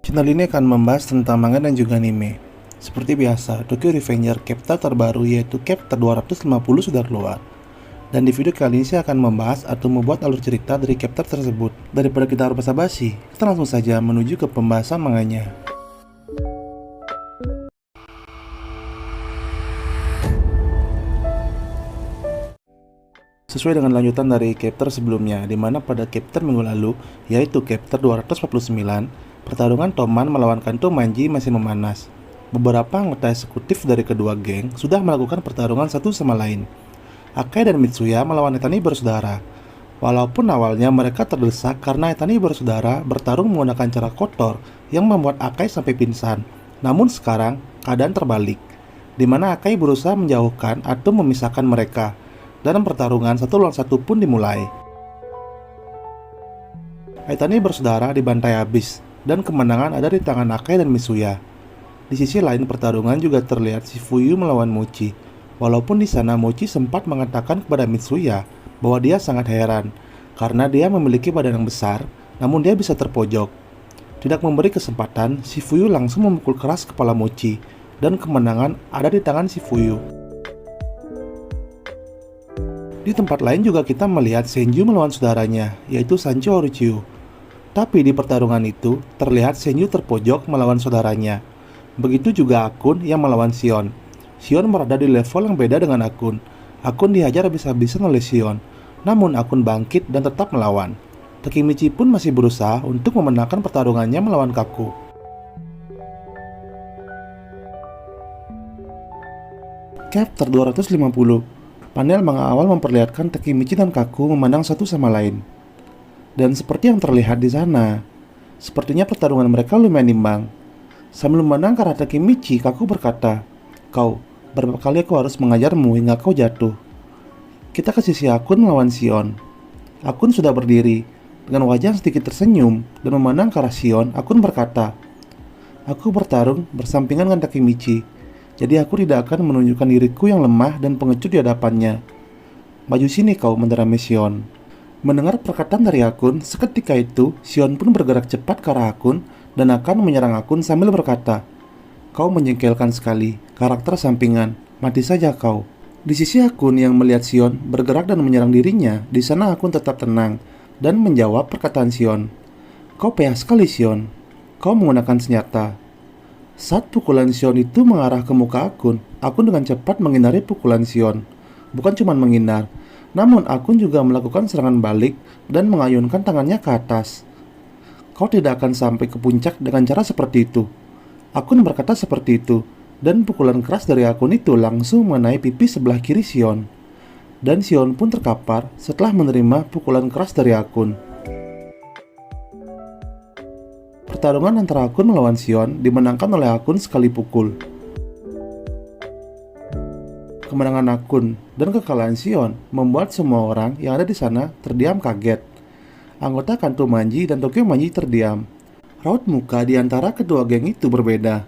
Channel ini akan membahas tentang manga dan juga anime. Seperti biasa, Tokyo Revenger chapter terbaru yaitu chapter 250 sudah keluar. Dan di video kali ini saya akan membahas atau membuat alur cerita dari chapter tersebut. Daripada kita harus basa-basi, kita langsung saja menuju ke pembahasan manganya. Sesuai dengan lanjutan dari chapter sebelumnya, di mana pada chapter minggu lalu, yaitu chapter 249, pertarungan Toman melawan Kanto Manji masih memanas. Beberapa anggota eksekutif dari kedua geng sudah melakukan pertarungan satu sama lain. Akai dan Mitsuya melawan Etani bersaudara. Walaupun awalnya mereka terdesak karena Etani bersaudara bertarung menggunakan cara kotor yang membuat Akai sampai pingsan. Namun sekarang, keadaan terbalik, di mana Akai berusaha menjauhkan atau memisahkan mereka. Dalam pertarungan satu lawan satu pun dimulai. Etani bersaudara dibantai habis, dan kemenangan ada di tangan Akai dan Mitsuya. Di sisi lain pertarungan juga terlihat Shifuyu melawan Mochi. Walaupun di sana Mochi sempat mengatakan kepada Mitsuya bahwa dia sangat heran karena dia memiliki badan yang besar, namun dia bisa terpojok. Tidak memberi kesempatan, Shifuyu langsung memukul keras kepala Mochi, dan kemenangan ada di tangan Shifuyu. Di tempat lain juga kita melihat Senju melawan saudaranya, yaitu Sancho Orochiu. Tapi di pertarungan itu, terlihat Senju terpojok melawan saudaranya. Begitu juga Akun yang melawan Shion. Shion berada di level yang beda dengan Akun. Akun dihajar habis-habisan oleh Shion, namun Akun bangkit dan tetap melawan. Takemichi pun masih berusaha untuk memenangkan pertarungannya melawan Kaku. Chapter 250. Panel manga awal memperlihatkan Takemichi dan Kaku memandang satu sama lain. Dan seperti yang terlihat di sana, sepertinya pertarungan mereka lumayan imbang. Sambil memandang ke arah Takemichi, Kaku berkata, "Kau, berapa kali aku harus mengajarmu hingga kau jatuh?" Kita ke sisi Akun melawan Shion. Akun sudah berdiri, dengan wajah sedikit tersenyum, dan memandang ke arah Shion. Akun berkata, "Aku bertarung bersampingan dengan Takemichi. Jadi aku tidak akan menunjukkan diriku yang lemah dan pengecut di hadapannya. Maju sini kau," menderamai Shion. Mendengar perkataan dari Akun, seketika itu Shion pun bergerak cepat ke arah Akun dan akan menyerang Akun sambil berkata, "Kau menjengkelkan sekali, karakter sampingan, mati saja kau." Di sisi Akun yang melihat Shion bergerak dan menyerang dirinya, di sana Akun tetap tenang dan menjawab perkataan Shion. "Kau payah sekali Shion, kau menggunakan senjata." Saat pukulan Shion itu mengarah ke muka Akun dengan cepat menghindari pukulan Shion. Bukan cuma menghindar, namun Akun juga melakukan serangan balik dan mengayunkan tangannya ke atas. "Kau tidak akan sampai ke puncak dengan cara seperti itu." Akun berkata seperti itu, dan pukulan keras dari Akun itu langsung mengenai pipi sebelah kiri Shion. Dan Shion pun terkapar setelah menerima pukulan keras dari Akun. Pertarungan antara Akun melawan Shion dimenangkan oleh Akun sekali pukul. Kemenangan Akun dan kekalahan Shion membuat semua orang yang ada di sana terdiam kaget. Anggota Kanto Manji dan Tokyo Manji terdiam. Raut muka di antara kedua geng itu berbeda.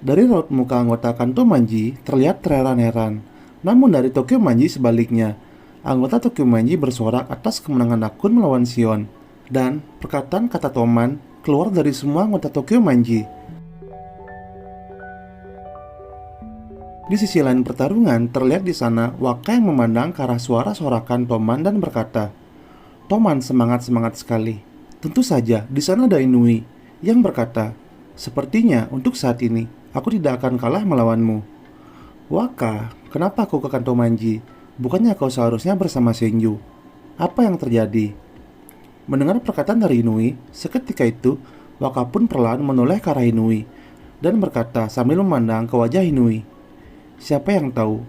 Dari raut muka anggota Kanto Manji terlihat terheran-heran, namun dari Tokyo Manji sebaliknya. Anggota Tokyo Manji bersorak atas kemenangan Akun melawan Shion, dan perkataan kata Toman keluar dari semua anggota Tokyo Manji. Di sisi lain pertarungan, terlihat di sana Waka yang memandang ke arah suara sorakan Toman dan berkata, "Toman semangat-semangat sekali." Tentu saja, di sana ada Inui yang berkata, "Sepertinya untuk saat ini, aku tidak akan kalah melawanmu." "Waka, kenapa kau ke Kanto Manji? Bukannya kau seharusnya bersama Senju? Apa yang terjadi?" Mendengar perkataan dari Inui, seketika itu Waka pun perlahan menoleh ke arah Inui dan berkata sambil memandang ke wajah Inui, "Siapa yang tahu?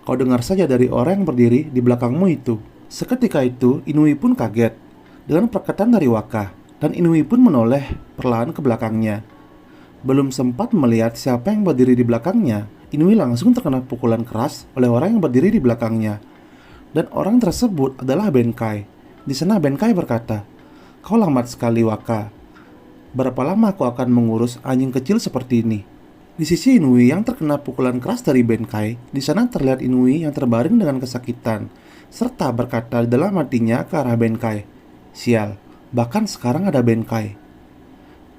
Kau dengar saja dari orang yang berdiri di belakangmu itu." Seketika itu Inui pun kaget dengan perkataan dari Waka, dan Inui pun menoleh perlahan ke belakangnya. Belum sempat melihat siapa yang berdiri di belakangnya, Inui langsung terkena pukulan keras oleh orang yang berdiri di belakangnya. Dan orang tersebut adalah Benkai. Di sana Benkai berkata, "Kau lambat sekali Waka. Berapa lama aku akan mengurus anjing kecil seperti ini?" Di sisi Inui yang terkena pukulan keras dari Benkai, di sana terlihat Inui yang terbaring dengan kesakitan, serta berkata dalam hatinya ke arah Benkai, "Sial, bahkan sekarang ada Benkai."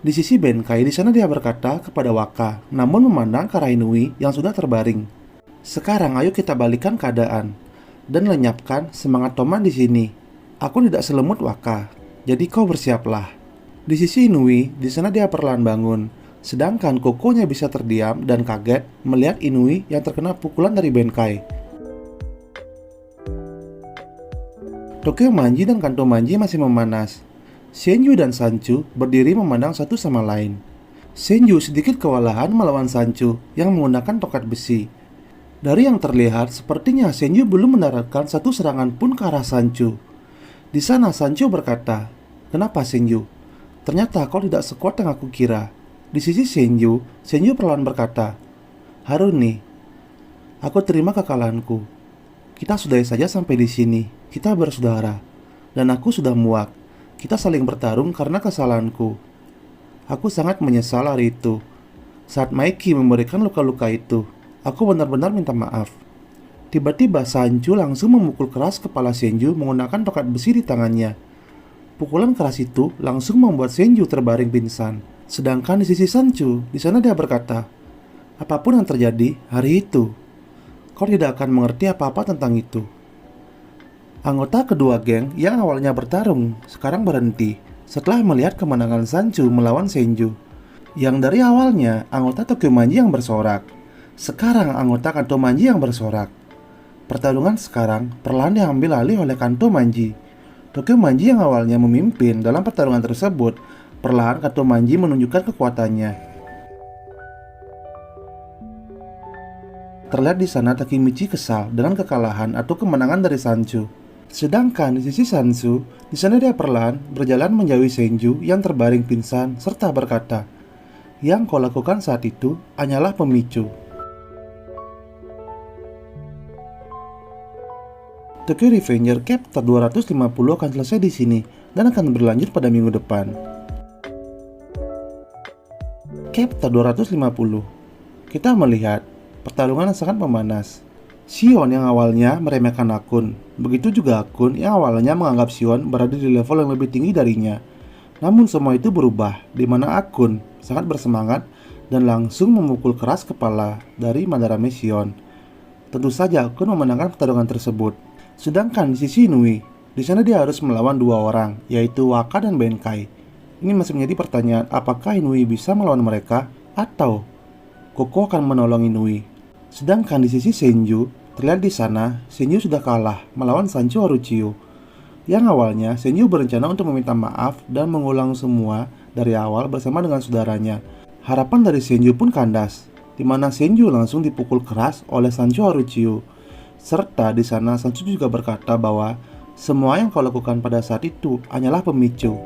Di sisi Benkai, di sana dia berkata kepada Waka, namun memandang ke arah Inui yang sudah terbaring. Sekarang ayo kita balikan keadaan dan lenyapkan semangat Toman di sini. Aku tidak selemut Waka, jadi kau bersiaplah. Di sisi Inui, di sana dia perlahan bangun. Sedangkan Kokonya bisa terdiam dan kaget melihat Inui yang terkena pukulan dari Benkai. Tokyo Manji dan Kanto Manji masih memanas. Senju dan Sanchu berdiri memandang satu sama lain. Senju sedikit kewalahan melawan Sanchu yang menggunakan tokat besi. Dari yang terlihat, sepertinya Senju belum mendaratkan satu serangan pun ke arah Sanchu. Di sana Sanchu berkata, "Kenapa Senju? Ternyata kau tidak sekuat yang aku kira." Di sisi Senju, Senju perlahan berkata, "Haruni, aku terima kekalahanku. Kita sudahi saja sampai di sini. Kita bersaudara, dan aku sudah muak. Kita saling bertarung karena kesalahanku. Aku sangat menyesal hari itu. Saat Maiki memberikan luka-luka itu, aku benar-benar minta maaf." Tiba-tiba Sanchu langsung memukul keras kepala Senju menggunakan tokat besi di tangannya. Pukulan keras itu langsung membuat Senju terbaring pingsan. Sedangkan di sisi Sanchu, di sana dia berkata, "Apapun yang terjadi hari itu, kau tidak akan mengerti apa-apa tentang itu." Anggota kedua geng yang awalnya bertarung sekarang berhenti setelah melihat kemenangan Sanchu melawan Senju. Yang dari awalnya anggota Tokyo Manji yang bersorak, sekarang anggota Kanto Manji yang bersorak. Pertarungan sekarang perlahan diambil alih oleh Kanto Manji. Tokyo Manji yang awalnya memimpin dalam pertarungan tersebut, perlahan Kanto Manji menunjukkan kekuatannya. Terlihat di sana Takemichi kesal dengan kekalahan atau kemenangan dari Sanchu. Sedangkan di sisi Sansu, di sana dia perlahan berjalan menjauhi Senju yang terbaring pingsan serta berkata, "Yang kau lakukan saat itu hanyalah pemicu." Tokyo Revenger Chapter 250 akan selesai di sini dan akan berlanjut pada minggu depan. Chapter 250, kita melihat pertarungan yang sangat memanas. Sion yang awalnya meremehkan Akun, begitu juga Akun yang awalnya menganggap Sion berada di level yang lebih tinggi darinya. Namun semua itu berubah, di mana Akun sangat bersemangat dan langsung memukul keras kepala dari Madarame Sion. Tentu saja Akun memenangkan pertarungan tersebut. Sedangkan di sisi Inui, di sana dia harus melawan dua orang, yaitu Waka dan Benkai. Ini masih menjadi pertanyaan, apakah Inui bisa melawan mereka atau Koko akan menolong Inui. Sedangkan di sisi Senju, terlihat di sana, Senju sudah kalah melawan Sancho Haruchiyo. Yang awalnya, Senju berencana untuk meminta maaf dan mengulang semua dari awal bersama dengan saudaranya. Harapan dari Senju pun kandas, di mana Senju langsung dipukul keras oleh Sancho Haruchiyo. Serta di sana Sancho juga berkata bahwa semua yang kau lakukan pada saat itu hanyalah pemicu.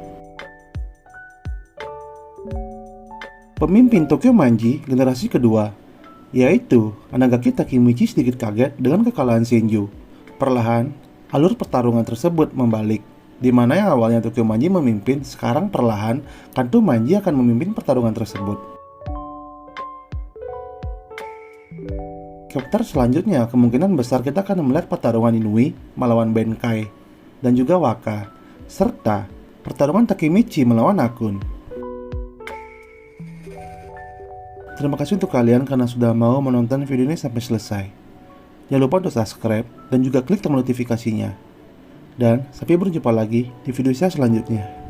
Pemimpin Tokyo Manji generasi kedua, yaitu Anagaki Takemichi, sedikit kaget dengan kekalahan Senju. Perlahan, alur pertarungan tersebut membalik, di mana yang awalnya Tokyo Manji memimpin, sekarang perlahan Kanto Manji akan memimpin pertarungan tersebut. Chapter selanjutnya kemungkinan besar kita akan melihat pertarungan Inui melawan Benkai dan juga Waka, serta pertarungan Takemichi melawan Akun. Terima kasih untuk kalian karena sudah mau menonton video ini sampai selesai. Jangan lupa untuk subscribe dan juga klik tombol notifikasinya. Dan sampai berjumpa lagi di video saya selanjutnya.